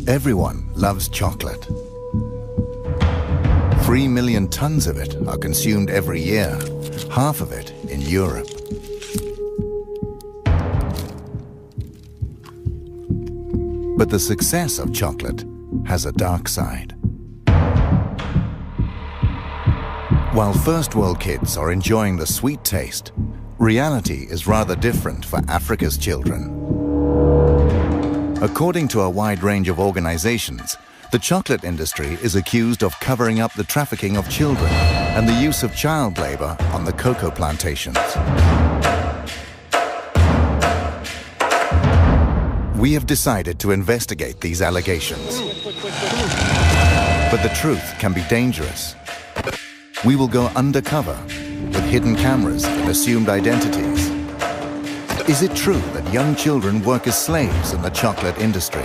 Everyone loves chocolate. 3 million tons of it are consumed every year, half of it in Europe. But the success of chocolate has a dark side. While first world kids are enjoying the sweet taste, reality is rather different for Africa's children. According to a wide range of organizations, the chocolate industry is accused of covering up the trafficking of children and the use of child labor on the cocoa plantations. We have decided to investigate these allegations. But the truth can be dangerous. We will go undercover with hidden cameras and assumed identities. Is it true that young children work as slaves in the chocolate industry?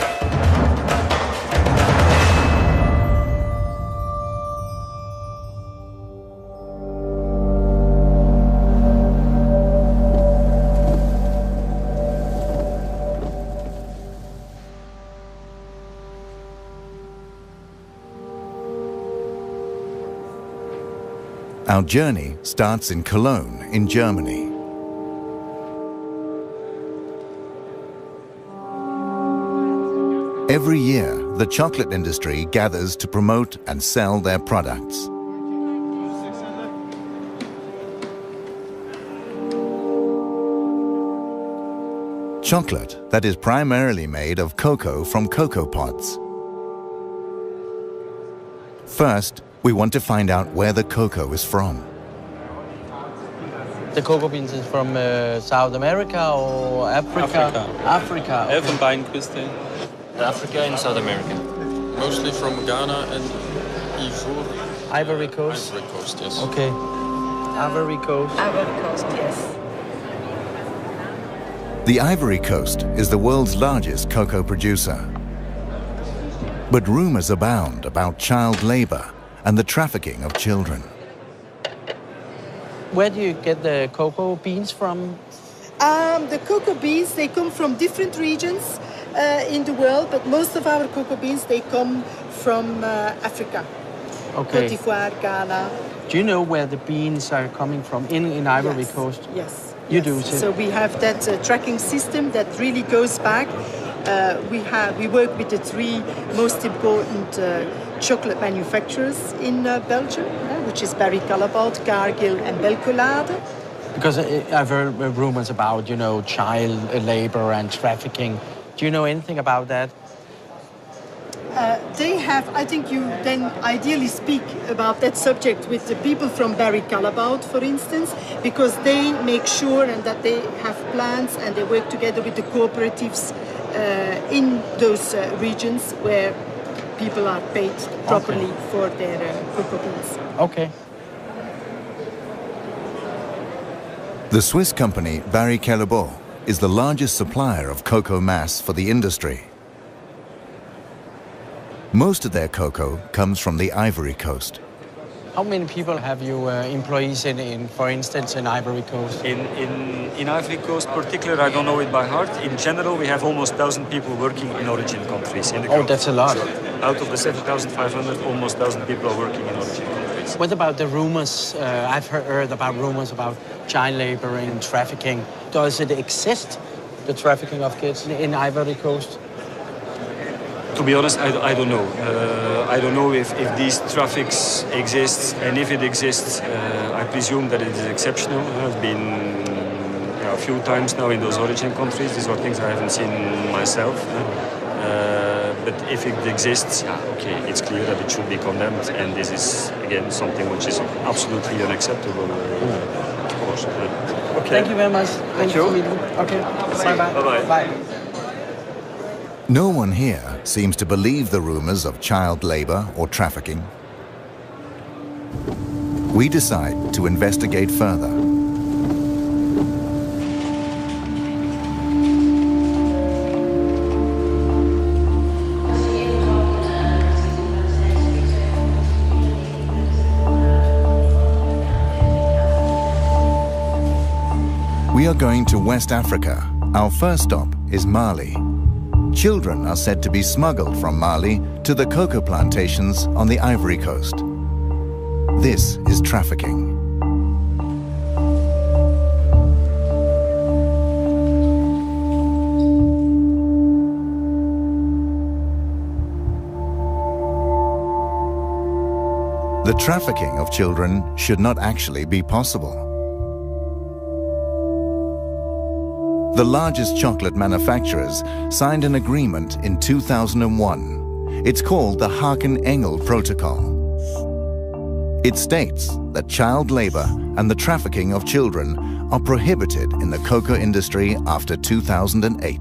Our journey starts in Cologne, in Germany. Every year, the chocolate industry gathers to promote and sell their products. Chocolate that is primarily made of cocoa from cocoa pods. First, we want to find out where the cocoa is from. The cocoa beans is from South America or Africa? Africa. Okay. Elfenbeinküste. Africa and South America. Mostly from Ghana and Ivory Coast? Ivory Coast, yes. Okay. Ivory Coast. Ivory Coast, yes. The Ivory Coast is the world's largest cocoa producer. But rumors abound about child labor and the trafficking of children. Where do you get the cocoa beans from? The cocoa beans, they come from different regions in the world, but most of our cocoa beans, they come from Africa. Okay. Côte d'Ivoire, Ghana. Do you know where the beans are coming from in Ivory Coast? Yes. You yes. do too? So we have that tracking system that really goes back. We work with the three most important chocolate manufacturers in Belgium, which is Barry Callebaut, Cargill and Belcolade. Because I've heard rumors about, you know, child labor and trafficking. Do you know anything about that? They have, I think you then ideally speak about that subject with the people from Barry Callebaut, for instance, because they make sure and that they have plans and they work together with the cooperatives in those regions where people are paid properly for their cocoa beans. Okay. The Swiss company Barry Callebaut is the largest supplier of cocoa mass for the industry. Most of their cocoa comes from the Ivory Coast. How many people have you employees in, for instance, in Ivory Coast? In Ivory Coast particular, I don't know it by heart. In general, we have almost 1,000 people working in origin countries. In the Oh, that's a lot. Out of the 7,500, almost 1,000 people are working in origin countries. What about the rumors? I've heard about rumors about child labor and trafficking. Does it exist, the trafficking of kids in Ivory Coast? To be honest, I don't know. I don't know if these traffics exist, and if it exists, I presume that it is exceptional. I've been a few times now in those origin countries. These are things I haven't seen myself. But if it exists, yeah, okay, it's clear that it should be condemned, and this is, again, something which is absolutely unacceptable, of course. Okay. Thank you very much. Thank you. Okay, bye-bye. Bye-bye. Bye. No one here seems to believe the rumors of child labor or trafficking. We decide to investigate further. We are going to West Africa. Our first stop is Mali. children are said to be smuggled from Mali to the cocoa plantations on the Ivory Coast. This is trafficking. The trafficking of children should not actually be possible. The largest chocolate manufacturers signed an agreement in 2001. It's called the Haken-Engel Protocol. It states that child labor and the trafficking of children are prohibited in the cocoa industry after 2008.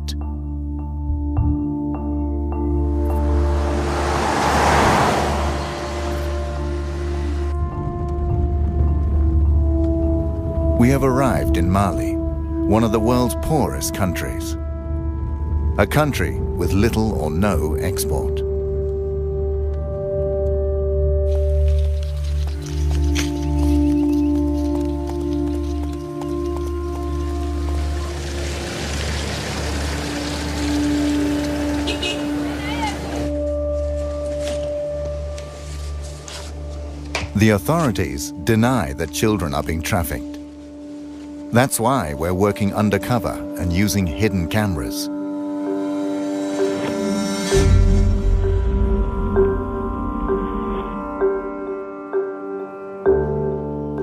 We have arrived in Mali, one of the world's poorest countries. A country with little or no export. The authorities deny that children are being trafficked. That's why we're working undercover and using hidden cameras.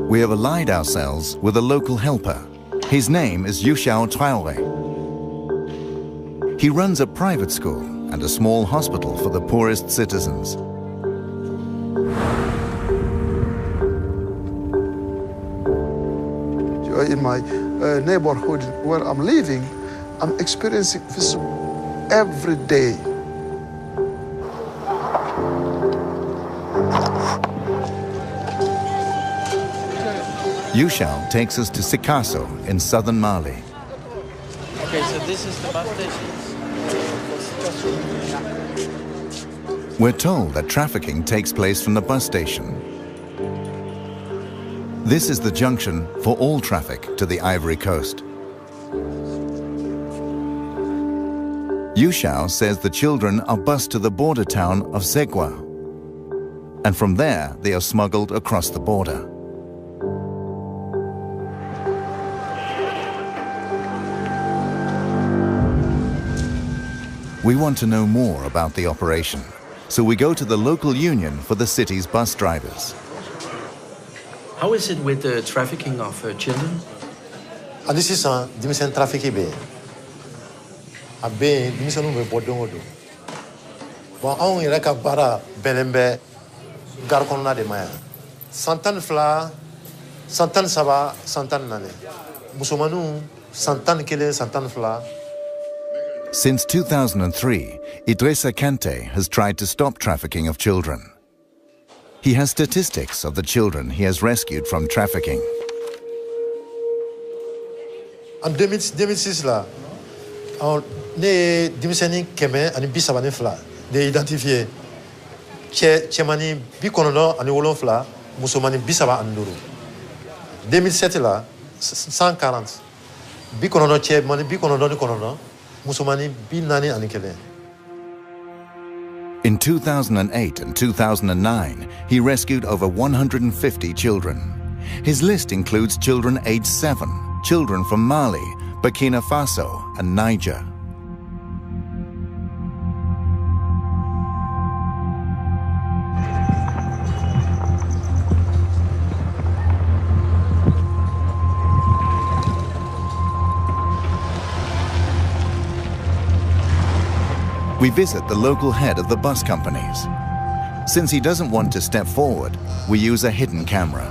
We have allied ourselves with a local helper. His name is Youshao Traoré. He runs a private school and a small hospital for the poorest citizens. In my neighborhood where I'm living, I'm experiencing this every day. Youshao takes us to Sikasso in southern Mali. Okay, so this is the bus station. We're told that trafficking takes place from the bus station. This is the junction for all traffic to the Ivory Coast. Youshao says the children are bused to the border town of Segwa, and from there they are smuggled across the border. We want to know more about the operation, so we go to the local union for the city's bus drivers. How is it with the trafficking of children? This is a dimension trafficking. A be dimension we bodongo do. Bon, on ira ka bara belembe garkonna de maya. Santan fla, santan saba, santan nane. Musomanu santan kele, santan fla. Since 2003, Idrissa Kante has tried to stop trafficking of children. He has statistics of the children he has rescued from trafficking. En 2006 là, ne dimiseni keme ani bisabani fla de identifier chemani bikonono ani wolon fla musomani bisaba anduru. 2007 là 140 bikonono chemani bikonono ni konono musomani binani ani kele. In 2008 and 2009, he rescued over 150 children. His list includes children aged 7, children from Mali, Burkina Faso, and Niger. We visit the local head of the bus companies. Since he doesn't want to step forward, we use a hidden camera.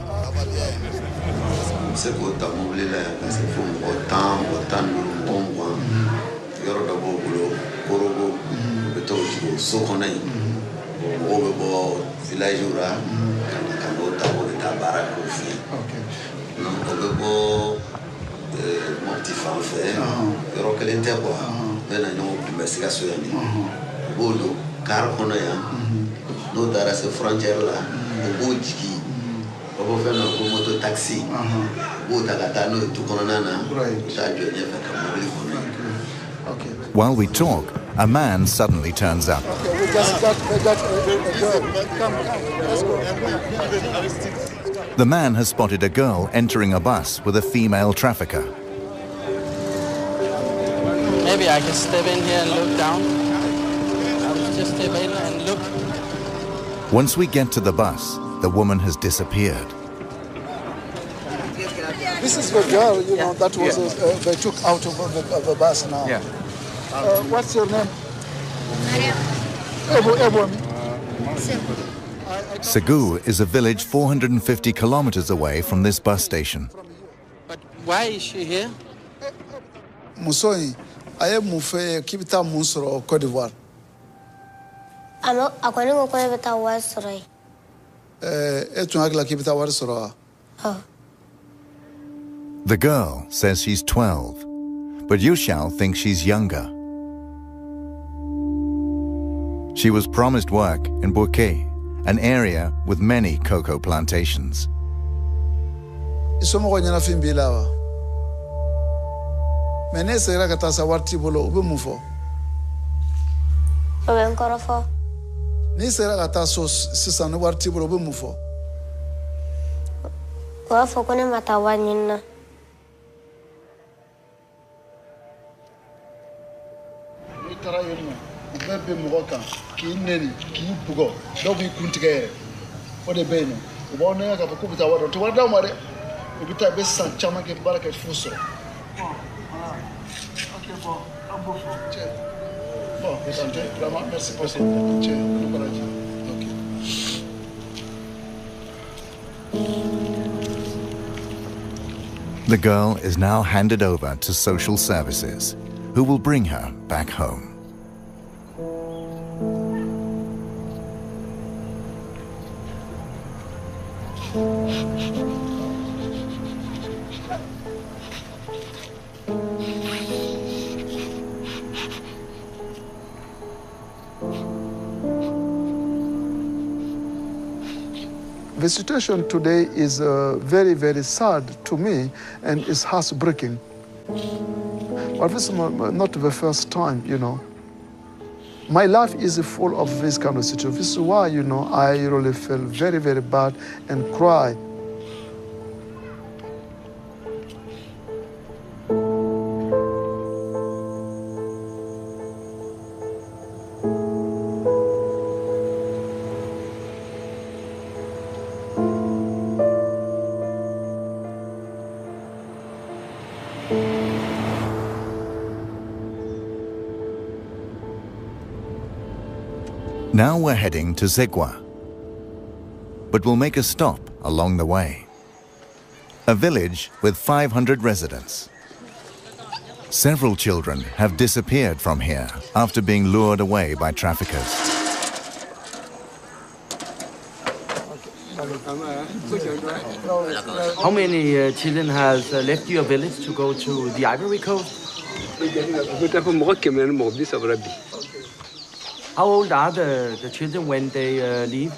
While we talk, A man suddenly turns up. Okay, we got a girl. Come, let's go. The man has spotted a girl entering a bus with a female trafficker. Maybe I can step in here and look down. I'll just step in and look. Once we get to the bus, the woman has disappeared. This is the girl, you know, that was they took out of the bus now. Yeah. What's your name? Segu is a village 450 kilometers away from this bus station. But why is she here? Musoi, I am Mufe Kibita Musoro, Cote d'Ivoire. According to Kibita Warsoro. Etunagla Kibita Warsoro. The girl says she's 12, but Yushao thinks she's younger. She was promised work in Bouquet, an area with many cocoa plantations. Isomo konyana fimbilawa. Menese ira katasa warti bolo ube mufo. Ube nkorofo. Ni sera kataso sisa no warti bolo ube mufo. Wafo kone matawa nyina. Tara yema. Bebe mugoka ki neni ki bugo dogu kuntigere ode beno ubone ka bukubita wado to wada mare ubita be san chama ke baraka fuso okay bon abofo che bon santé vraiment merci pour ce che nous baraji okay. The girl is now handed over to social services, who will bring her back home. The situation today is very, very sad to me and it's heartbreaking. But this is not the first time, you know. My life is full of this kind of situation. This is why, you know, I really feel very, very bad and cry. Now we're heading to Zegwa, but we'll make a stop along the way. A village with 500 residents. Several children have disappeared from here after being lured away by traffickers. How many children has left your village to go to the Ivory Coast? How old are the children when they leave?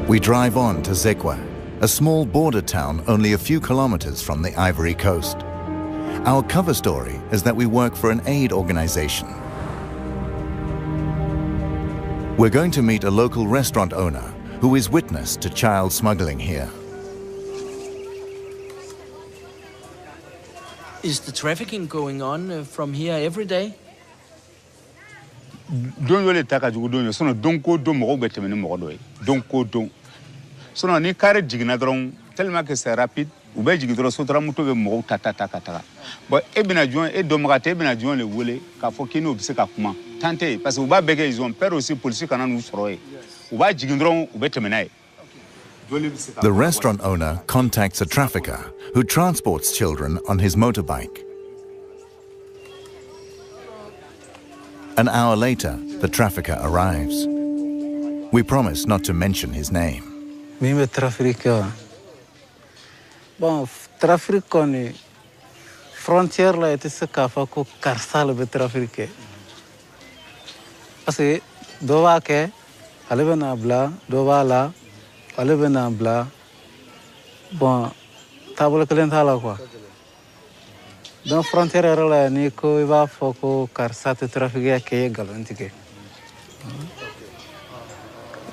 We drive on to Zegwa, a small border town only a few kilometers from the Ivory Coast. Our cover story is that we work for an aid organization. We're going to meet a local restaurant owner who is witness to child smuggling here. Is the trafficking going on from here every day? Don yo le taka jugu don yo sono don ko don mo be temene mo do don ko don sono ni kare jigina dron tellement que c'est rapide ou be jigi dron sotra muto be mo tata taka bo e bina juin e do magate bina juin le wole ka fo kini obise ka kuma tante parce que ou ba bege ils ont peur aussi police kana nous soroye ou ba jigi dron ou be temene. The restaurant owner contacts a trafficker who transports children on his motorbike. An hour later, the trafficker arrives. We promise not to mention his name. Mimi trafficker. Bon, trafic koni frontière la ete se kafa ko karsal be trafiquer. Parce que dowa ke alebena bla, dowa la, alebena bla. Bon, table kelenta la quoi. Dans frontière la ni ko iba foko karsate trafiquer ke galantike.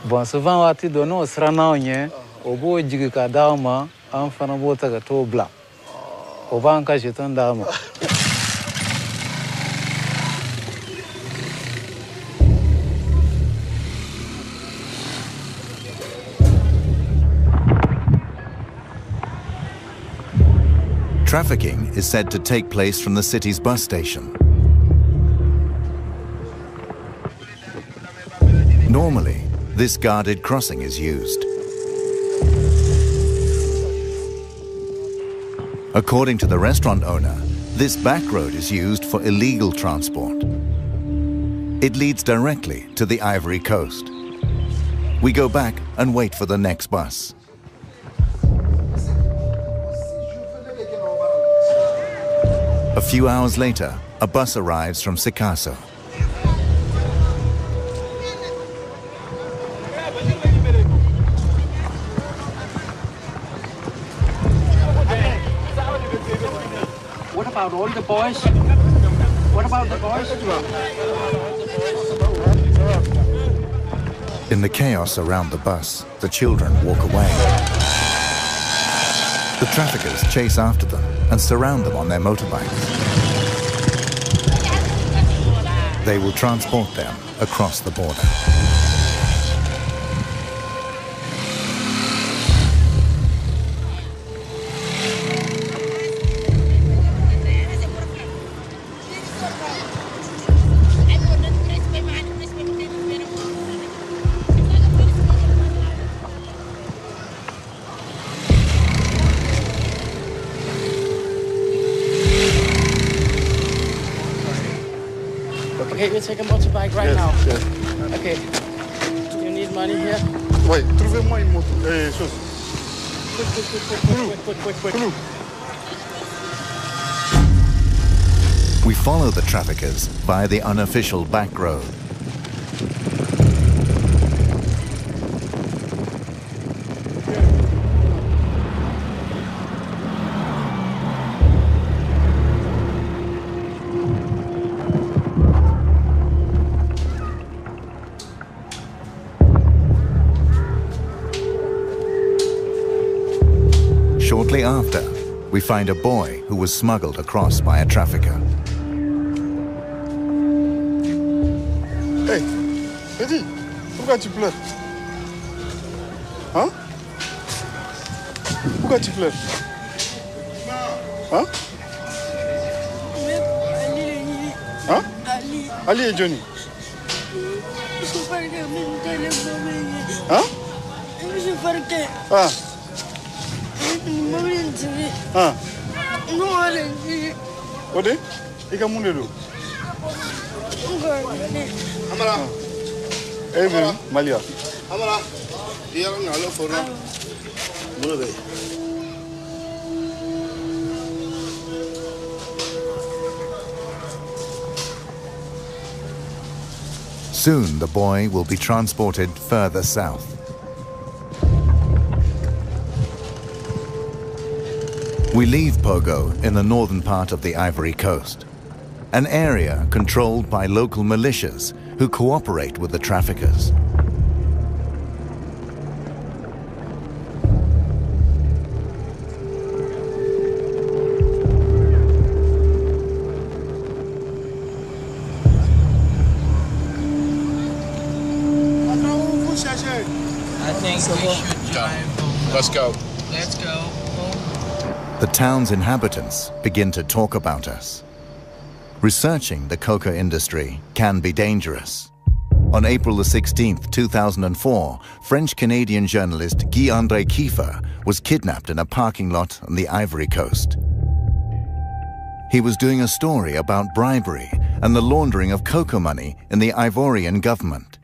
Bon, souvent wati dono srana onye obo jigi ka dauma an fana bota ga to bla. Oba an ka jeton dauma. Trafficking is said to take place from the city's bus station. Normally, this guarded crossing is used. According to the restaurant owner, this back road is used for illegal transport. It leads directly to the Ivory Coast. We go back and wait for the next bus. A few hours later, a bus arrives from Sikasso. What about all the boys? What about the boys? In the chaos around the bus, the children walk away. The traffickers chase after them and surround them on their motorbikes. They will transport them across the border. Okay, we'll take a motorbike right now. Yes. Okay. Do you need money here? Oui, trouvez-moi une moto. Chose. Quick. We follow the traffickers via the unofficial back road. Shortly after, we find a boy who was smuggled across by a trafficker. Hey, Eddie, pourquoi tu pleures? Hein? Pourquoi tu pleures? Hein? Hein? Ali et Johnny. Hein? Ah. Ah. Ode? Ika munelo. Amara. Eh, Malia. Amara. Dia ngalo foro. Mulo. Soon the boy will be transported further south. We leave Pogo in the northern part of the Ivory Coast, an area controlled by local militias who cooperate with the traffickers. I think we should drive. Let's go. Let's go. The town's inhabitants begin to talk about us. Researching the coca industry can be dangerous. On April the 16th, 2004, French-Canadian journalist Guy-André Kiefer was kidnapped in a parking lot on the Ivory Coast. He was doing a story about bribery and the laundering of cocoa money in the Ivorian government.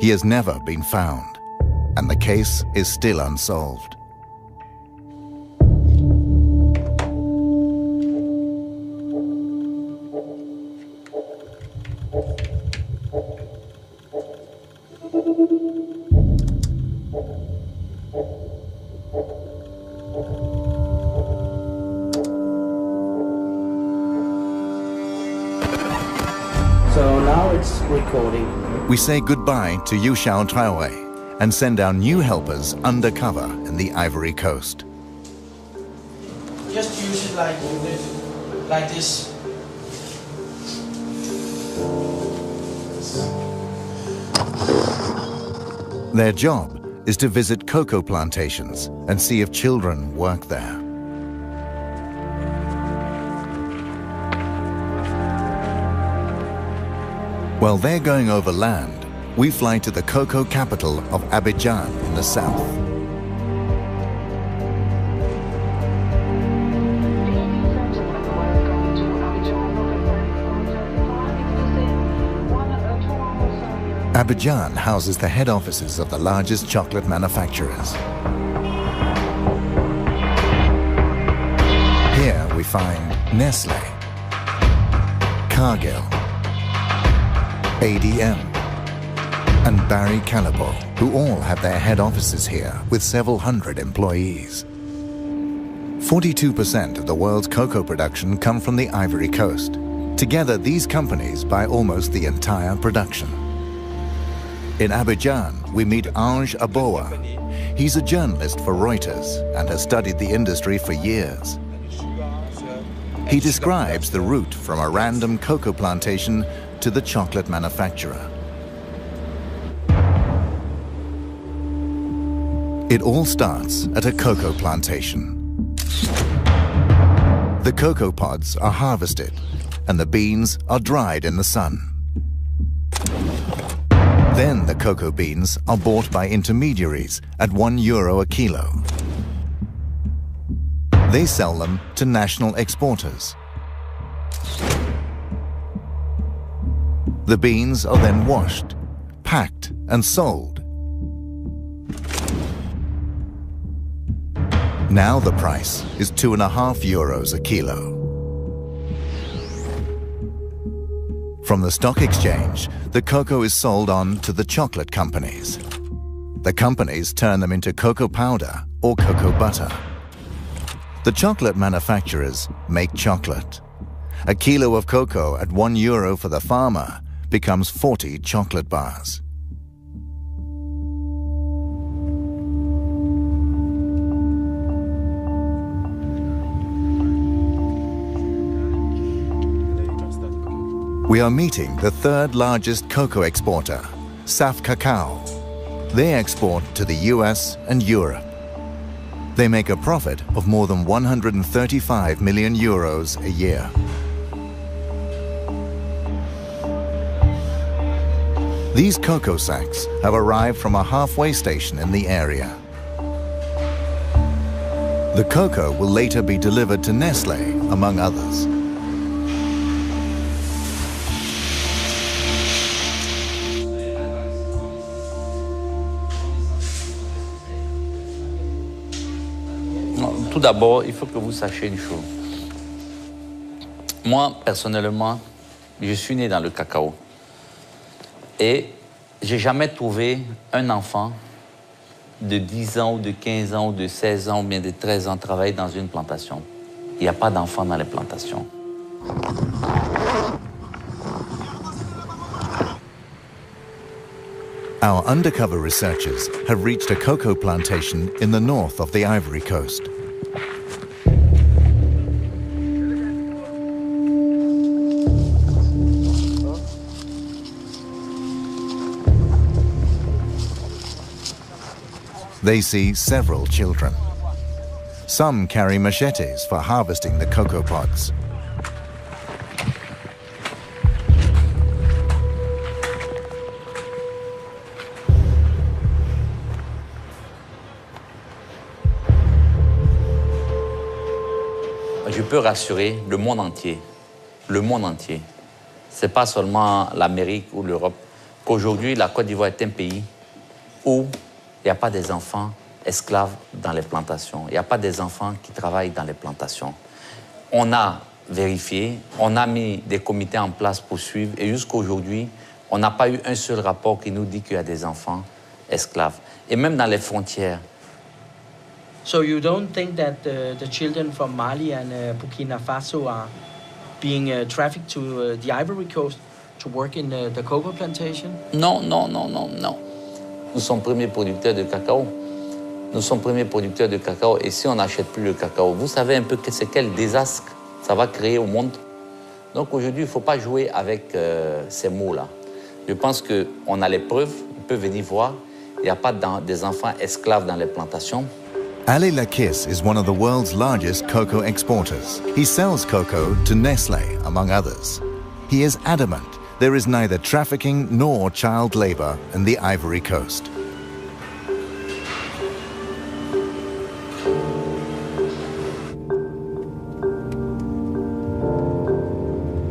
He has never been found, and the case is still unsolved. So now it's recording. We say goodbye to Yu Xiao Traore and send our new helpers undercover in the Ivory Coast. Just use it like this. Their job is to visit cocoa plantations and see if children work there. While they're going over land, we fly to the cocoa capital of Abidjan in the south. Abidjan houses the head offices of the largest chocolate manufacturers. Here we find Nestlé, Cargill, ADM, and Barry Callebaut, who all have their head offices here with several hundred employees. 42% of the world's cocoa production come from the Ivory Coast. Together, these companies buy almost the entire production. In Abidjan, we meet Ange Aboa. He's a journalist for Reuters and has studied the industry for years. He describes the route from a random cocoa plantation to the chocolate manufacturer. It all starts at a cocoa plantation. The cocoa pods are harvested and the beans are dried in the sun. Then the cocoa beans are bought by intermediaries at €1 a kilo. They sell them to national exporters. The beans are then washed, packed and sold. Now the price is €2.50 a kilo. From the stock exchange, the cocoa is sold on to the chocolate companies. The companies turn them into cocoa powder or cocoa butter. The chocolate manufacturers make chocolate. A kilo of cocoa at €1 for the farmer becomes 40 chocolate bars. We are meeting the third largest cocoa exporter, SAF Cacao. They export to the US and Europe. They make a profit of more than €135 million a year. These cocoa sacks have arrived from a halfway station in the area. The cocoa will later be delivered to Nestlé, among others. Tout d'abord, il faut que vous sachiez une chose. Moi, personnellement, je suis né dans le cacao. Et j'ai jamais trouvé un enfant de 10 ans ou de 15 ans ou de 16 ans ou bien de 13 ans travailler dans une plantation. Il n'y a pas d'enfants dans les plantations. Our undercover researchers have reached a cocoa plantation in the north of the Ivory Coast. They see several children. Some carry machetes for harvesting the cocoa pods. Je je peux rassurer le monde entier. Ce n'est pas seulement l'Amérique ou l'Europe, qu'aujourd'hui, la Côte d'Ivoire est un pays où il n'y a pas des enfants esclaves dans les plantations. Il n'y a pas des enfants qui travaillent dans les plantations. On a vérifié, on a mis des comités en place pour suivre, et jusqu'à aujourd'hui, on n'a pas eu un seul rapport qui nous dit qu'il y a des enfants esclaves. Et même dans les frontières. So you don't think that the children from Mali and Burkina Faso are being trafficked to the Ivory Coast to work in the cocoa plantation? Non. Nous sommes premiers producteurs de cacao. Et si on n'achète plus le cacao, vous savez un peu c'est quel désastre ça va créer au monde. Donc aujourd'hui, il ne faut pas jouer avec ces mots-là. Je pense qu'on a les preuves, on peut venir voir. Il n'y a pas des enfants esclaves dans les plantations. Ali Lakis is one of the world's largest cocoa exporters. He sells cocoa to Nestlé, among others. He is adamant there is neither trafficking nor child labor in the Ivory Coast.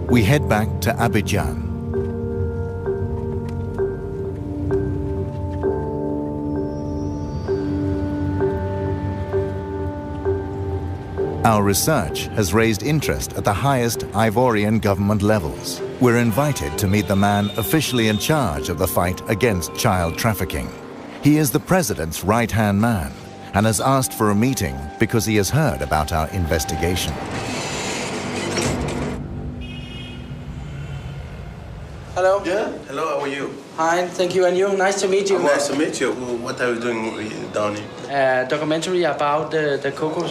We head back to Abidjan. Our research has raised interest at the highest Ivorian government levels. We're invited to meet the man officially in charge of the fight against child trafficking. He is the president's right-hand man and has asked for a meeting because he has heard about our investigation. Hello. Yeah, hello, how are you? Hi, thank you, and you. Nice to meet you. Nice to meet you. What are you doing down here? Documentary about the cocoa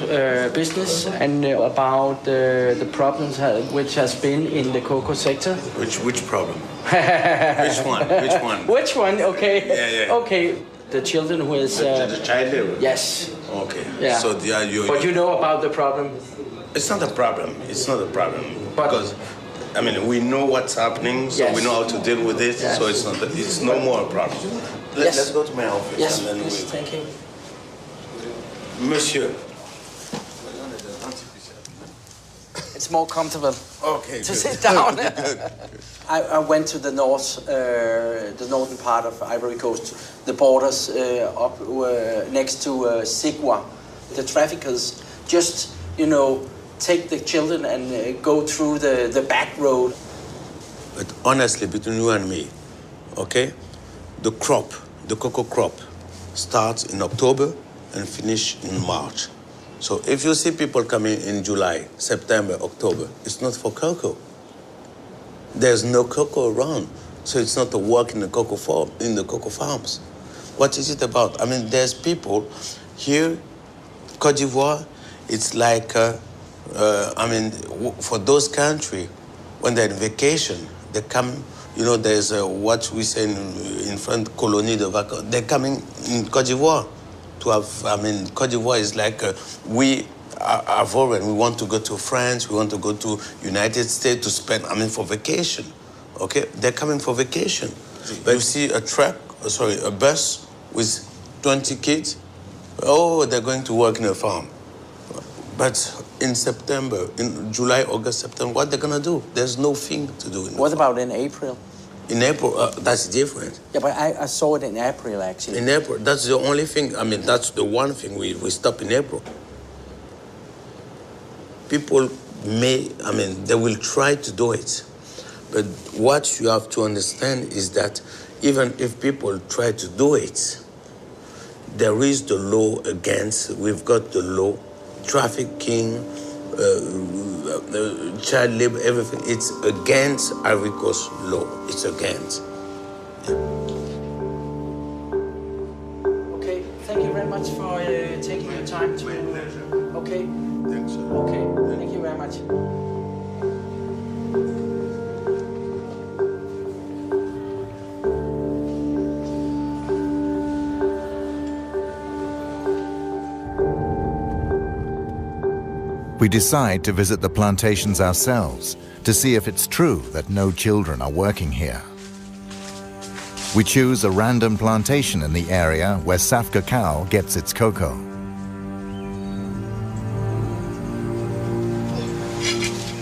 business and about the problems which has been in the cocoa sector. Which problem? Which one? Which one? Okay. Yeah. Okay. The children who is... the child labor? Yes. Okay. Yeah. So But you know about the problem? It's not a problem. Because I mean, we know what's happening, so we know how to deal with it. Yes. So it's no more a problem. Let's go to my office. Yes, and then please, thank you. Monsieur. It's more comfortable to sit down. I went to the northern part of Ivory Coast, the borders up next to Sigua. The traffickers just, take the children and go through the back road. But honestly, between you and me, okay, the cocoa crop, starts in October and finish in March. So if you see people coming in July, September, October, it's not for cocoa. There's no cocoa around, so it's not a work in the cocoa farms. What is it about? I mean, there's people here, Côte d'Ivoire, it's like, for those countries, when they're on vacation, they come, there's what we say in French, colonie de vacances. They're coming in Côte d'Ivoire to have, Côte d'Ivoire is like, we are foreign. We want to go to France, we want to go to United States to spend, for vacation, okay? They're coming for vacation. But you see a bus with 20 kids, they're going to work in a farm. But in September, in July, August, September, what they're gonna do? There's no thing to do. What about in April? In April, that's different. Yeah, but I saw it in April, actually. In April, that's the only thing, that's the one thing we stop in April. People they will try to do it. But what you have to understand is that even if people try to do it, there is the law against, we've got the law, trafficking, child labor, everything. It's against Ivory Coast law. It's against. Yeah. Okay, thank you very much for taking your time to... My pleasure. Okay. Thanks. Okay, thank you very much. We decide to visit the plantations ourselves to see if it's true that no children are working here. We choose a random plantation in the area where Saf Cacao gets its cocoa.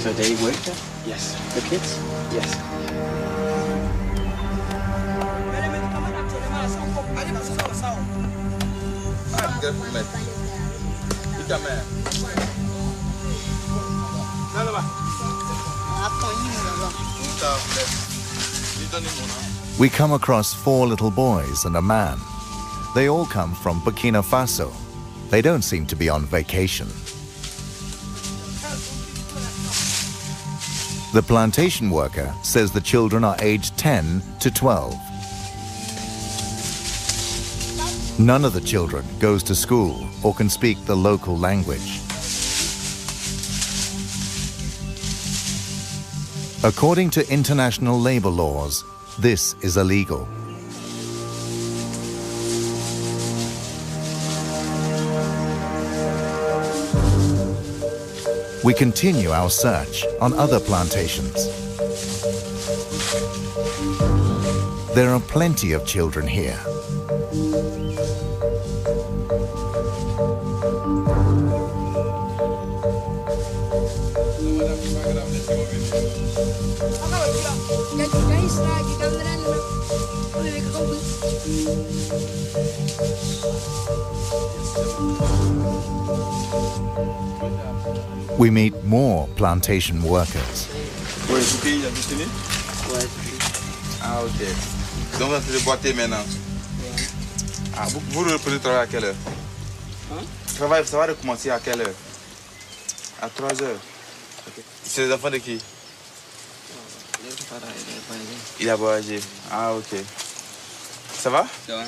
So they work there? Yes. The kids? Yes. We come across 4 little boys and a man. They all come from Burkina Faso. They don't seem to be on vacation. The plantation worker says the children are aged 10 to 12. None of the children goes to school or can speak the local language. According to international labor laws, this is illegal. We continue our search on other plantations. There are plenty of children here. We meet more plantation workers. Oui, vous payez la destinée? Ouais. Ah, ok. Donc, vous êtes de boîtier maintenant? Ah, vous reprenez travailler à quelle heure? Hein? Travail, ça va recommencer à quelle heure? À 3 heures. Okay. C'est les enfants de qui? Il a voyagé. Ah, ok. Ça va? Ça va.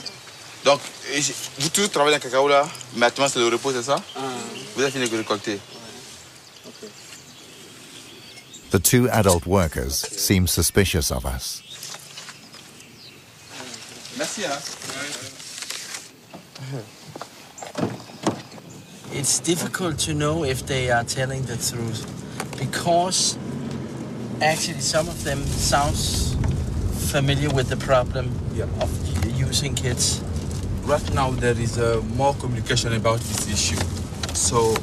Donc, vous tous travaillez dans le cacao là, mais actuellement c'est le repos, c'est ça? Vous avez fini de récolter? Okay. The 2 adult workers seem suspicious of us. Merci, hein? It's difficult to know if they are telling the truth because actually some of them sounds familiar with the problem of using kids. Right now there is more communication about this issue. So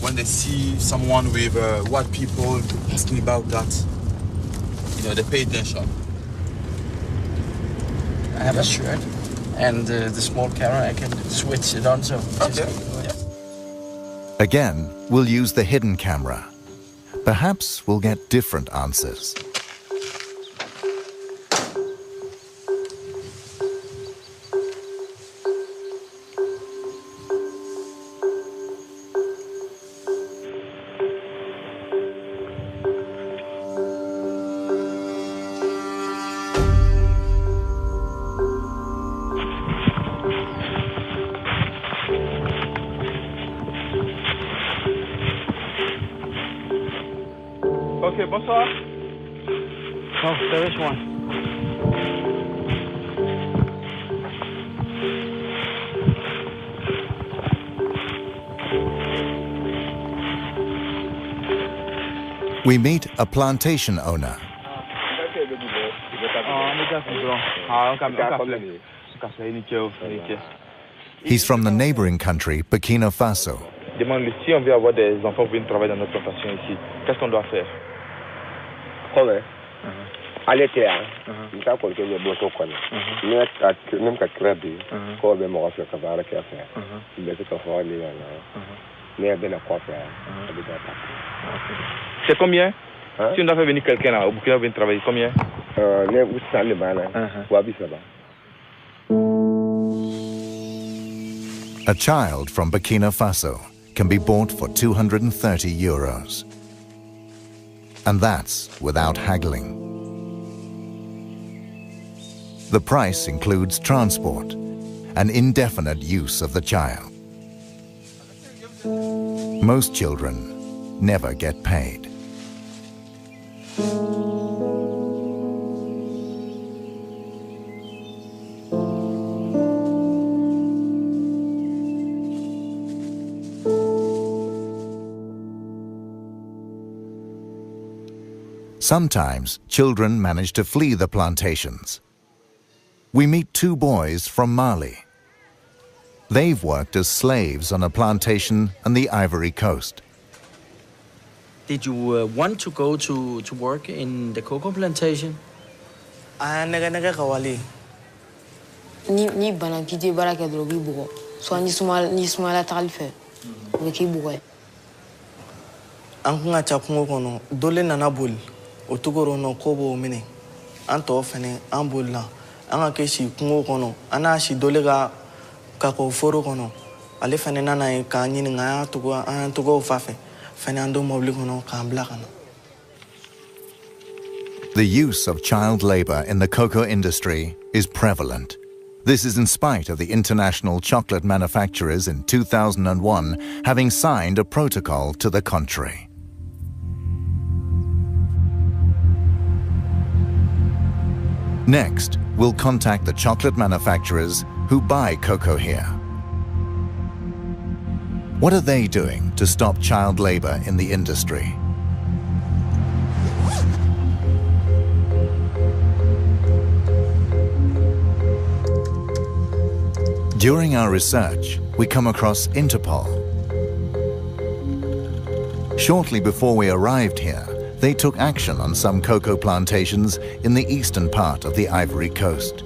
when they see someone with white people asking about that, you know, they pay attention. I have a shirt and the small camera, I can switch it on. So okay. Again, we'll use the hidden camera. Perhaps we'll get different answers. Ok, bonsoir. Oh, there is one. We meet a plantation owner. He's from the neighboring country, Burkina Faso. Demande si on veut avoir des enfants pour venir travailler dans notre plantation ici, qu'est-ce qu'on doit faire? Come? Allez terre. Il t'a colqué le bosso quoi. Même qu'à crêper, quoi ben moi faire ça va faire. Il est tout fort là. Mais ben à quoi faire? C'est combien? Si on doit faire venir quelqu'un là, au Burkina venir travailler, combien? Les où ça les bana. Wabi ça va. A child from Burkina Faso can be bought for €230. And that's without haggling. The price includes transport and indefinite use of the child. Most children never get paid. Sometimes children manage to flee the plantations. We meet 2 boys from Mali. They've worked as slaves on a plantation on the Ivory Coast. Did you want to go to work in the cocoa plantation? Naga kawali. Ni bana kiti baraka drogi bugo. So ni smala talfe. Wiki bugo. An kunga cha kungo kono dole nana bol otugoro no kobo mine an to fene an bolla an ka keshi kungo kono ana shi dole ga kako foro kono ale fene nana e ka nyini nga tugo fafe fene ando mobli kono ka ambla kono. The use of child labor in the cocoa industry is prevalent. This is in spite of the international chocolate manufacturers in 2001 having signed a protocol to the contrary. Next, we'll contact the chocolate manufacturers who buy cocoa here. What are they doing to stop child labor in the industry? During our research, we come across Interpol. Shortly before we arrived here, they took action on some cocoa plantations in the eastern part of the Ivory Coast.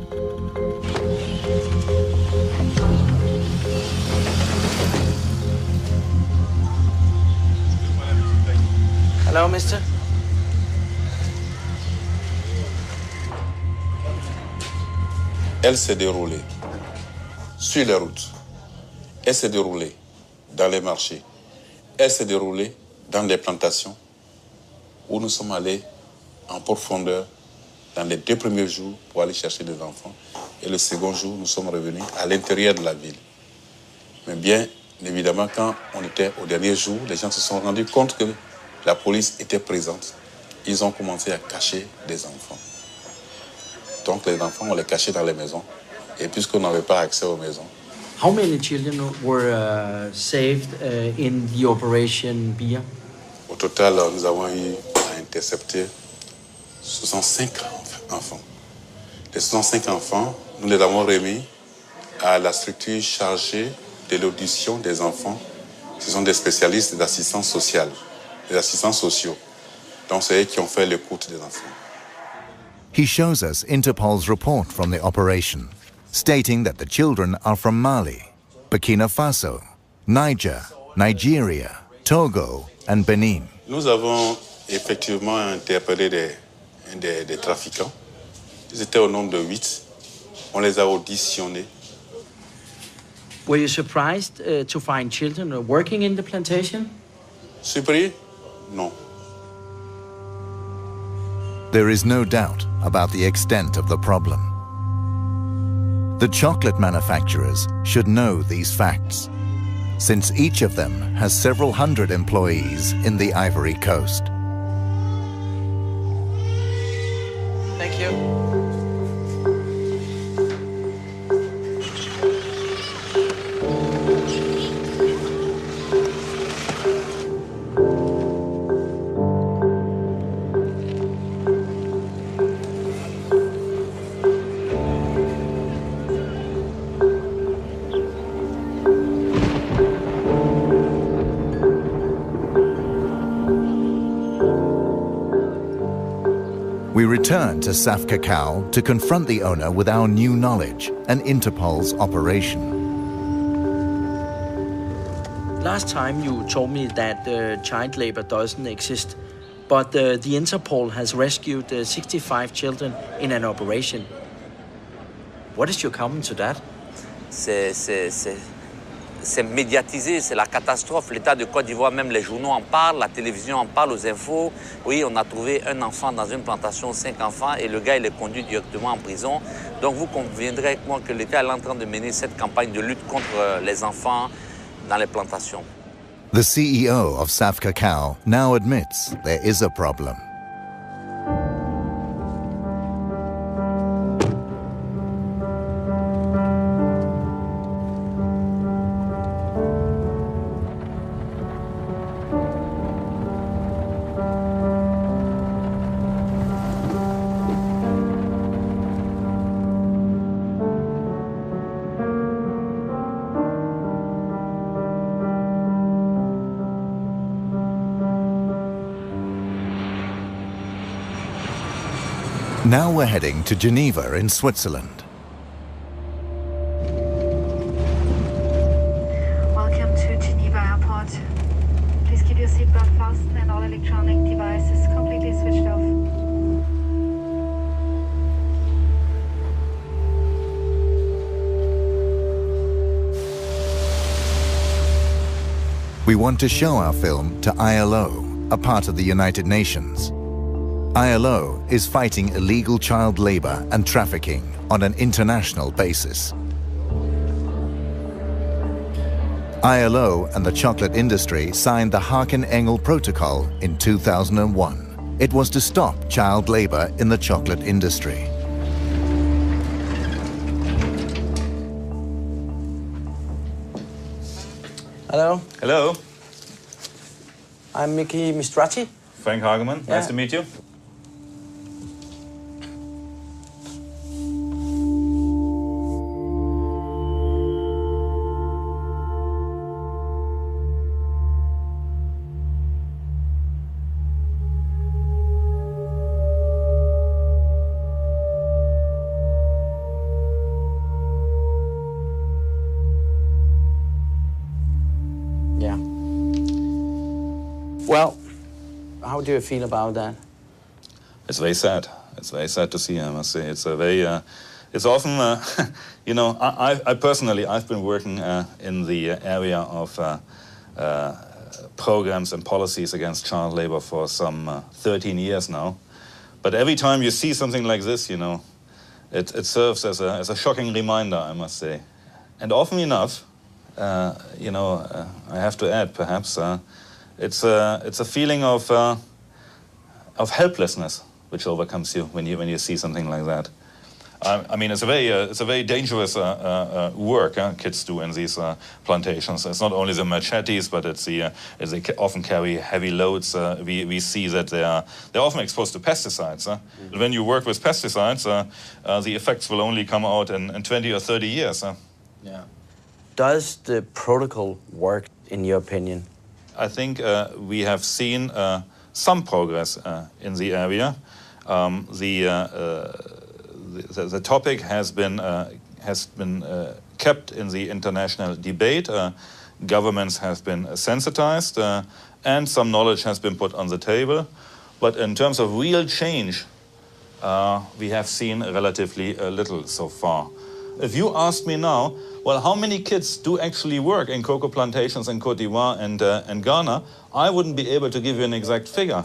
Hello, mister. Elle s'est déroulée sur les routes. Elle s'est déroulée dans les marchés. Elle s'est déroulée dans les plantations où nous sommes allés en profondeur dans les 2 premiers jours pour aller chercher des enfants. Et le second jour, nous sommes revenus à l'intérieur de la ville. Mais bien évidemment, quand on était au dernier jour, les gens se sont rendus compte que la police était présente. Ils ont commencé à cacher des enfants. Donc les enfants, on les cachait dans les maisons. Et puisqu'on n'avait pas accès aux maisons. How many children were saved in the operation BIA? Au total, nous avons eu à intercepter 65 enfants. Les 65 enfants, nous les avons remis à la structure chargée de l'audition des enfants. Ce sont des spécialistes d'assistance sociale, des assistants sociaux. Donc c'est eux qui ont fait l'écoute des enfants. He shows us Interpol's report from the operation, stating that the children are from Mali, Burkina Faso, Niger, Nigeria, Togo, and Benin. Nous avons effectivement interpellé des trafiquants. Ils étaient au nombre de 8. On les a auditionnés. Were you surprised to find children working in the plantation? Surpris? Non. There is no doubt about the extent of the problem. The chocolate manufacturers should know these facts, since each of them has several hundred employees in the Ivory Coast. Thank you. We return to Saf Cacao to confront the owner with our new knowledge and Interpol's operation. Last time you told me that child labor doesn't exist, but the Interpol has rescued 65 children in an operation. What is your comment to that? C'est médiatisé, c'est la catastrophe. L'État de Côte d'Ivoire, même les journaux en parlent, la télévision en parle, aux infos. Oui, on a trouvé un enfant dans une plantation, 5 enfants, et le gars, il est conduit directement en prison. Donc vous conviendrez avec moi que l'État est en train de mener cette campagne de lutte contre les enfants dans les plantations. The CEO of Saf Cacao now admits there is a problem. Now we're heading to Geneva in Switzerland. Welcome to Geneva Airport. Please keep your seatbelt fastened and all electronic devices completely switched off. We want to show our film to ILO, a part of the United Nations. ILO is fighting illegal child labor and trafficking on an international basis. ILO and the chocolate industry signed the Haken-Engel Protocol in 2001. It was to stop child labor in the chocolate industry. Hello. Hello. I'm Mickey Mistracci. Frank Hagemann. Nice to meet you. Yeah. Well, how do you feel about that? It's very sad. It's very sad to see, I must say. It's a very, it's often, you know, I personally, I've been working in the area of programs and policies against child labor for some 13 years now. But every time you see something like this, you know, it serves as a shocking reminder, I must say. And often enough, you know, I have to add, perhaps, it's a feeling of helplessness which overcomes you when you see something like that. I mean, it's a very dangerous work kids do in these plantations. It's not only the machetes, but it's they often carry heavy loads. We see that they're often exposed to pesticides. When you work with pesticides, the effects will only come out in 20 or 30 years. Yeah. Does the protocol work, in your opinion? I think we have seen some progress in the area. The topic has been kept in the international debate. Governments have been sensitized, and some knowledge has been put on the table. But in terms of real change, we have seen relatively little so far. If you ask me now, well, how many kids do actually work in cocoa plantations in Côte d'Ivoire and Ghana, I wouldn't be able to give you an exact figure.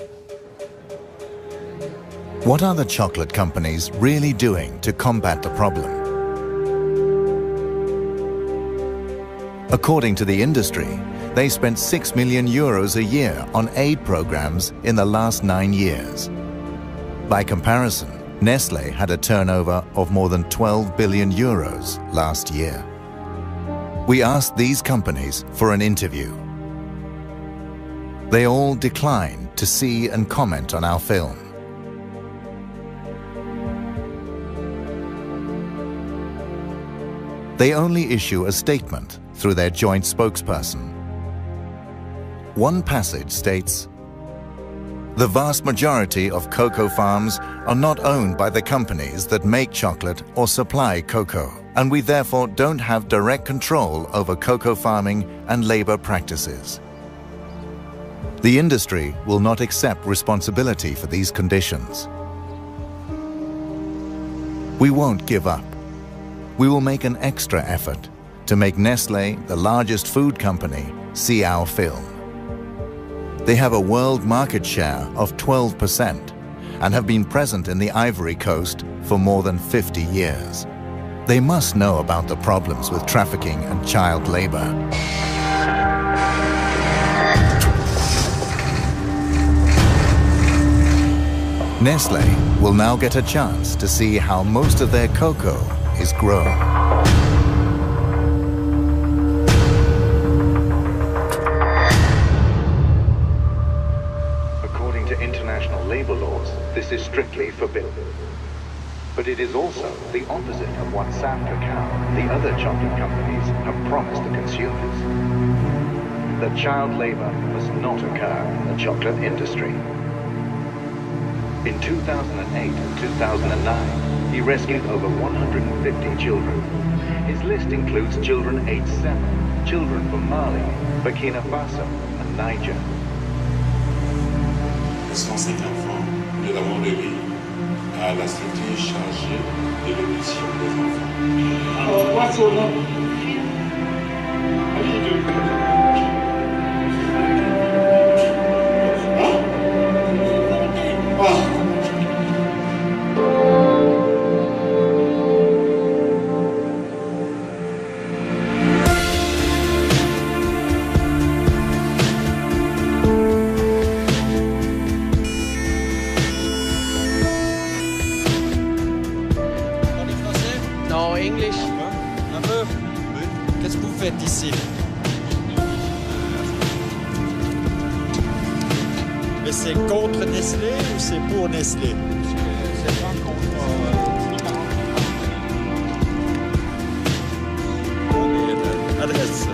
What are the chocolate companies really doing to combat the problem? According to the industry, they spent €6 million a year on aid programs in the last 9 years. By comparison, Nestlé had a turnover of more than €12 billion last year. We asked these companies for an interview. They all declined to see and comment on our film. They only issue a statement through their joint spokesperson. One passage states, "The vast majority of cocoa farms are not owned by the companies that make chocolate or supply cocoa, and we therefore don't have direct control over cocoa farming and labor practices. The industry will not accept responsibility for these conditions. We won't give up. We will make an extra effort to make Nestlé, the largest food company, see our film. They have a world market share of 12% and have been present in the Ivory Coast for more than 50 years. They must know about the problems with trafficking and child labor." Nestlé will now get a chance to see how most of their cocoa is grown. According to international labor laws, this is strictly forbidden. But it is also the opposite of what Sam Cacao, the other chocolate companies, have promised the consumers. That child labor must not occur in the chocolate industry. In 2008 and 2009, he rescued over 150 children. His list includes children aged 7, children from Mali, Burkina Faso, and Niger. 105 enfants, nous l'avons remis à la structure chargée de l'adoption des enfants. Alors, quoi son nom? Ici. Mais c'est contre Nestlé ou c'est pour Nestlé? C'est pas contre adresse.